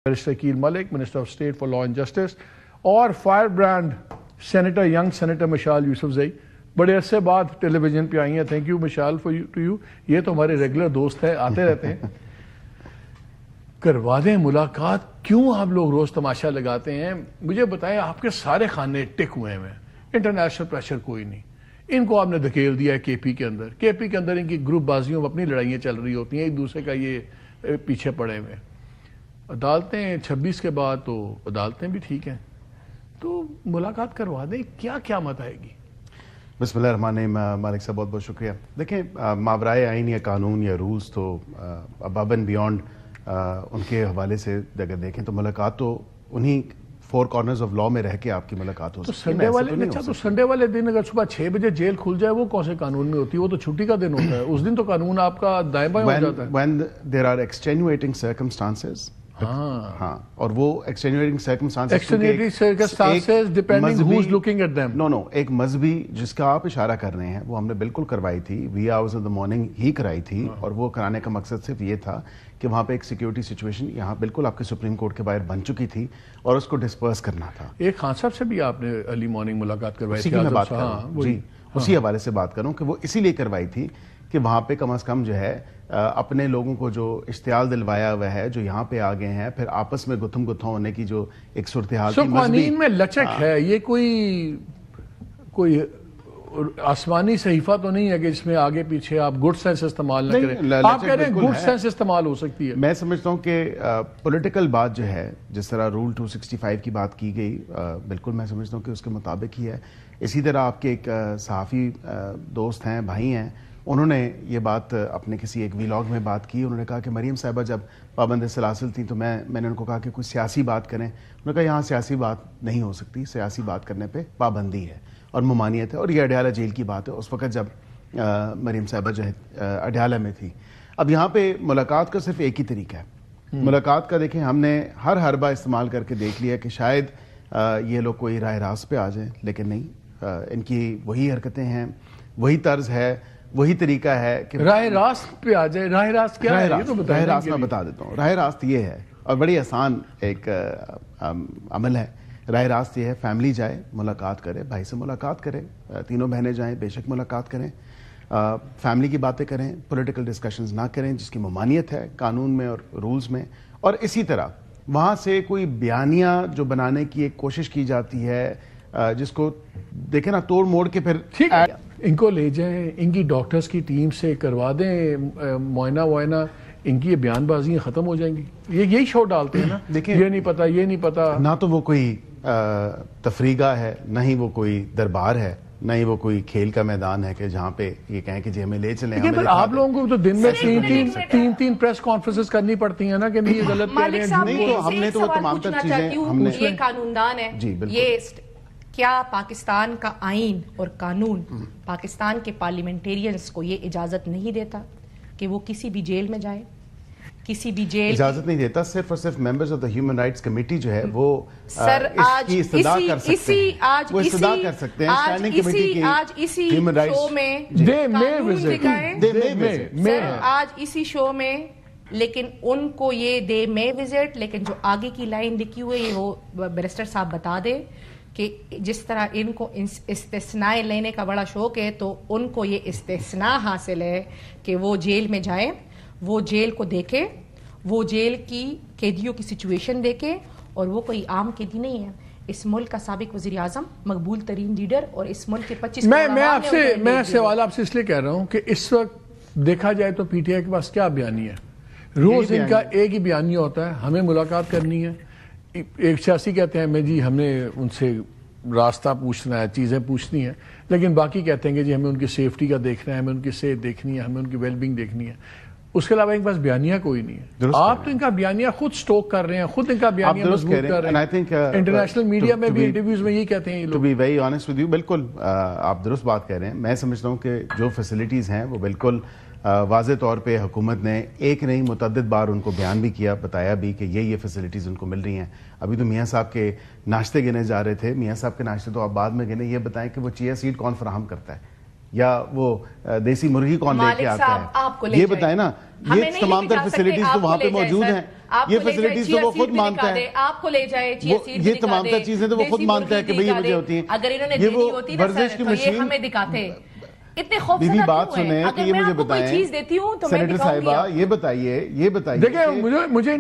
Minister Akil Malik, Minister of State for Law and Justice, اور firebrand senator young senator Mishal Yousafzai بڑے عرصے بعد television پہ آئی ہیں. Thank you Mishal to you. یہ تو ہمارے ریگولر دوست ہیں, آتے رہتے ہیں. کروا دیں ملاقات, کیوں آپ لوگ روز تماشا لگاتے ہیں؟ مجھے بتائیں, آپ کے سارے خانے ٹک ہوئے ہیں, انٹرنیشنل پریشر کوئی نہیں. ان کو آپ نے دھکیل دیا ہے کے پی کے اندر. کے پی کے اندر ان کی گروپ بازیوں میں اپنی لڑائیاں چل رہی ہوتی ہیں, ایک دوسرے کا یہ پیچھے پڑے ہوئے. عدالتیں 26 کے بعد تو عدالتیں بھی ٹھیک ہیں, تو ملاقات کروا دیں. کیا مت آئے گی؟ بسم اللہ الرحمن الرحیم. مالک صاحب بہت بہت شکریہ. دیکھیں, ماورائے آئین یا قانون یا رولز تو اباب اینڈ بیونڈ ان کے حوالے سے اگر دیکھیں تو ملاقات تو انہی فور کارنرز آف لا میں رہ کے آپ کی ملاقات ہو سکتی ہے. تو سنڈے والے دن اگر صبح 6 بجے جیل کھل جائے, وہ کون سے قانون میں ہوتی ہے؟ وہ تو چھٹی کا دن ہوتا ہے. اس دن تو قانون آپ کا دائیں بائیں ہو جاتا ہے. when there are extenuating circumstances, ہاں, اور وہ extenuating circumstances depending who is looking at them. No ایک مذہبی جس کا آپ اشارہ کر رہے ہیں وہ ہم نے بالکل کروائی تھی, وی hours in the morning he کرائی تھی. اور وہ کرانے کا مقصد صرف یہ تھا کہ وہاں پہ ایک سیکیورٹی سچویشن یہاں بالکل آپ کے سپریم کورٹ کے باہر بن چکی تھی اور اس کو ڈسپرس کرنا تھا. ایک خان صاحب سے بھی آپ نے ارلی مارننگ ملاقات کروائی تھی. میں بات کر رہا ہوں جی, اسی حوالے سے بات کروں کہ وہ اسی لیے کروائی تھی کہ وہاں پہ کم از کم جو ہے اپنے لوگوں کو جو اشتعال دلوایا ہوا ہے, جو یہاں پہ آ گئے ہیں, پھر آپس میں گتھم گتھا ہونے کی جو ایک صورتحال تھی. قوانین میں لچک ہے, یہ کوئی آسمانی صحیفہ تو نہیں ہے کہ جس میں آگے پیچھے آپ گڈ سینس استعمال نہ کریں. آپ کہہ رہے ہیں گڈ سینس استعمال ہو سکتی ہے. میں سمجھتا ہوں کہ پولیٹیکل بات جو ہے, جس طرح رول 265 کی بات کی گئی, بالکل میں سمجھتا ہوں کہ اس کے مطابق ہی ہے. اسی طرح آپ کے ایک صحافی دوست ہیں, بھائی ہیں, انہوں نے یہ بات اپنے کسی ایک ویلاگ میں بات کی. انہوں نے کہا کہ مریم صاحبہ جب پابند سلاسل تھیں تو میں نے ان کو کہا کہ کوئی سیاسی بات کریں. انہوں نے کہا یہاں سیاسی بات نہیں ہو سکتی, سیاسی بات کرنے پہ پابندی ہے اور ممانعت ہے. اور یہ اڈیالہ جیل کی بات ہے, اس وقت جب مریم صاحبہ جو ہے اڈیالہ میں تھی. اب یہاں پہ ملاقات کا صرف ایک ہی طریقہ ہے. ملاقات کا دیکھیں, ہم نے ہر حربہ استعمال کر کے دیکھ لیا کہ شاید یہ لوگ کوئی راہ راست پہ آ جائیں, لیکن نہیں. ان کی وہی حرکتیں ہیں, وہی طرز ہے, وہی طریقہ ہے کہ راہ راست پہ آ جائے. راہ راست کیا ہے؟ راہ راست میں بتا دیتا ہوں. راہ راست یہ ہے, اور بڑی آسان ایک عمل ہے. راہ راست یہ ہے, فیملی جائے, ملاقات کرے, بھائی سے ملاقات کرے, تینوں بہنیں جائیں, بے شک ملاقات کریں, فیملی کی باتیں کریں, پولیٹیکل ڈسکشنز نہ کریں جس کی ممانعت ہے قانون میں اور رولز میں. اور اسی طرح وہاں سے کوئی بیانیہ جو بنانے کی ایک کوشش کی جاتی ہے, جس کو دیکھیں نا توڑ موڑ کے پھر ان کو لے جائیں, ان کی ڈاکٹرز کی ٹیم سے کروا دیں معائنہ وائنہ, ان کی یہ بیان بازیاں ختم ہو جائیں گی. یہی شو ڈالتے ہیں نا, دیکھیں یہ نہیں پتا. نہ تو وہ کوئی تفریح ہے, نہ ہی وہ کوئی دربار ہے, نہ ہی وہ کوئی کھیل کا میدان ہے کہ جہاں پہ یہ کہیں کہ جی ہمیں لے چلیں. آپ لوگوں کو تو دن میں تین پریس کانفرنسز کرنی پڑتی ہیں نا کہ یہ غلط کہہ رہے ہیں. نہیں تو ہم نے تو تمام تر چیزیں ہم نے, یہ قانوندان ہے جی بالکل. یہ کیا پاکستان کا آئین اور قانون پاکستان کے پارلیمنٹیرینز کو یہ اجازت نہیں دیتا کہ وہ کسی بھی جیل میں جائیں؟ کسی بھی جیل اجازت نہیں دیتا. صرف اور صرف members of the human rights committee جو ہے وہ سر آج استدعا کر سکتے ہیں اسٹینڈنگ کمیٹی کی ہیومن رائٹس. آج اسی شو میں لیکن ان کو یہ دے میں وزٹ, لیکن جو آگے کی لائن لکھی ہوئی ہے وہ بیرسٹر صاحب بتا دے کہ جس طرح ان کو استثناء لینے کا بڑا شوق ہے, تو ان کو یہ استثناء حاصل ہے کہ وہ جیل میں جائیں, وہ جیل کو دیکھیں, وہ جیل کی قیدیوں کی سچویشن دیکھیں. اور وہ کوئی عام قیدی نہیں ہے, اس ملک کا سابق وزیر اعظم, مقبول ترین لیڈر, اور اس ملک کے 25 میں سوال آپ سے اس لیے کہہ رہا ہوں کہ اس وقت دیکھا جائے تو پی ٹی آئی کے پاس کیا بیانیہ ہے؟ روز ان کا ایک ہی بیانیہ ہوتا ہے, ہمیں ملاقات کرنی ہے. ایک سیاسی کہتے ہیں میں جی ہم نے ان سے راستہ پوچھنا ہے, چیزیں پوچھنی ہیں, لیکن باقی کہتے ہیں کہ جی ہمیں ان کی سیفٹی کا دیکھنا ہے, ہمیں ان کی صحت دیکھنی ہے, ہمیں ان کی ویل بینگ دیکھنی ہے. اس کے علاوہ ان کے پاس بیانیہ کوئی نہیں ہے. آپ تو ان کا بیانیہ خود سٹوک کر رہے ہیں, خود ان کا بیانیہ مضبوط کر رہے ہیں. انٹرنیشنل میڈیا میں بھی انٹرویوز میں یہی کہتے ہیں یہ لوگ. To be very honest with you, بالکل آپ درست بات کہہ رہے ہیں. میں سمجھتا ہوں کہ جو فیسلٹیز ہیں وہ بالکل واضح طور پہ حکومت نے ایک نہیں متعدد بار ان کو بیان بھی کیا, بتایا بھی کہ یہ فیسلٹیز ان کو مل رہی ہیں. ابھی تو میاں صاحب کے ناشتے گنے جا رہے تھے. میاں صاحب کے ناشتے تو آپ بعد میں گنے. یہ بتائیں کہ وہ چیا سیڈ کون فراہم کرتا ہے؟ یا وہ دیسی مرغی کون لے کے آتا ہے؟ یہ بتائیں نا. یہ تمام تر فیسلٹیز تو وہاں پہ موجود ہیں. یہ فیسلٹیز تو وہ خود مانتا ہے. آپ کو لے جائے یہ تمام تر چیزیں تو وہ خود مانتا ہے کہ بھئی یہ مجھے ہوتی ہیں. اگر انہوں نے دینی ہوتی نا سر تو یہ ہمیں دکھاتے. اتنے خوف بیوی بات سنیں کہ یہ مجھے بتائیں چیز دیتی ہوں تو میں سینیٹر صاحبہ یہ بتائیے دیکھیں مجھے